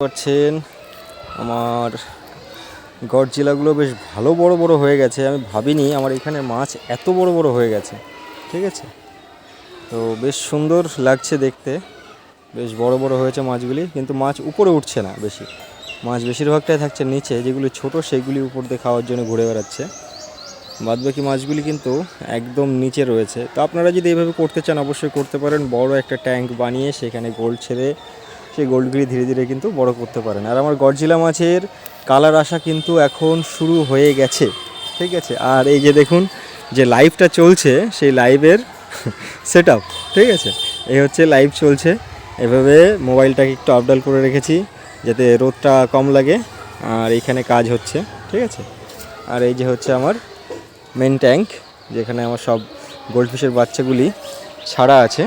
পাচ্ছেন আমার গড়জিলাগুলো বেশ ভালো বড় বড় হয়ে গেছে। আমি ভাবিনি আমার এখানে মাছ এত বড় বড় হয়ে গেছে। ঠিক আছে, তো বেশ সুন্দর লাগছে দেখতে, বেশ বড় বড় হয়েছে মাছগুলি, কিন্তু মাছ উপরে উঠছে না বেশি। মাছ বেশিরভাগটাই থাকছে নিচে, যেগুলি ছোট সেইগুলি উপর দিয়ে খাওয়ার জন্য ঘুরে বেড়াচ্ছে। বাদবাকি মাছগুলি কিন্তু একদম নিচে রয়েছে। তো আপনারা যদি এইভাবে করতে চান অবশ্যই করতে পারেন। বড় একটা ট্যাঙ্ক বানিয়ে সেখানে গোল্ড ছেড়ে সেই গোল্ডগুলি ধীরে ধীরে কিন্তু বড় করতে পারেন। আর আমার গড়জিলা মাছের কালার আসা কিন্তু এখন শুরু হয়ে গেছে। ঠিক আছে, আর এই যে দেখুন যে লাইভটা চলছে সেই লাইভের সেট আপ। ঠিক আছে, এই হচ্ছে লাইভ চলছে। এভাবে মোবাইলটাকে একটু আপডাউন করে রেখেছি যাতে রোদটা কম লাগে, আর এইখানে কাজ হচ্ছে। ঠিক আছে, আর এই যে হচ্ছে আমার মেন ট্যাঙ্ক, যেখানে আমার সব গোল্ডফিশের বাচ্চাগুলি ছাড়া আছে।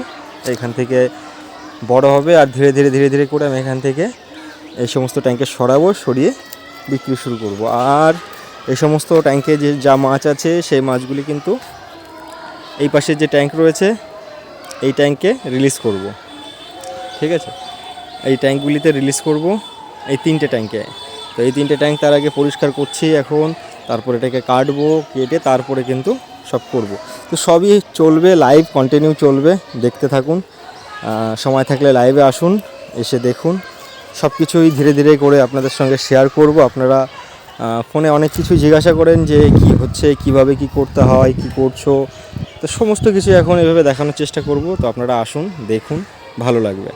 এখান থেকে বড় হবে আর ধীরে ধীরে ধীরে ধীরে করে আমি এখান থেকে এই সমস্ত ট্যাঙ্কে সরিয়ে বিক্রি শুরু করব। আর এই সমস্ত ট্যাঙ্কে যে যা মাছ আছে সেই মাছগুলি কিন্তু এই পাশে যে ট্যাঙ্ক রয়েছে এই ট্যাঙ্কে রিলিজ করব। ঠিক আছে, এই ট্যাঙ্কগুলিতে রিলিজ করব, এই 3টে ট্যাঙ্কে। তো এই 3টে ট্যাঙ্ক তার আগে পরিষ্কার করছি এখন, তারপর এটাকে কাটবো, কেটে তারপরে কিন্তু সব করব। তো সবই চলবে, লাইভ কন্টিনিউ চলবে, দেখতে থাকুন। সময় থাকলে লাইভে আসুন, এসে দেখুন। সব কিছুই ধীরে ধীরে করে আপনাদের সঙ্গে শেয়ার করব। আপনারা ফোনে অনেক কিছু জিজ্ঞাসা করেন যে কি হচ্ছে, কিভাবে কি করতে হয়, কি করছো, তো সমস্ত কিছু এখন এভাবে দেখানোর চেষ্টা করব। তো আপনারা আসুন, দেখুন, ভালো লাগবে।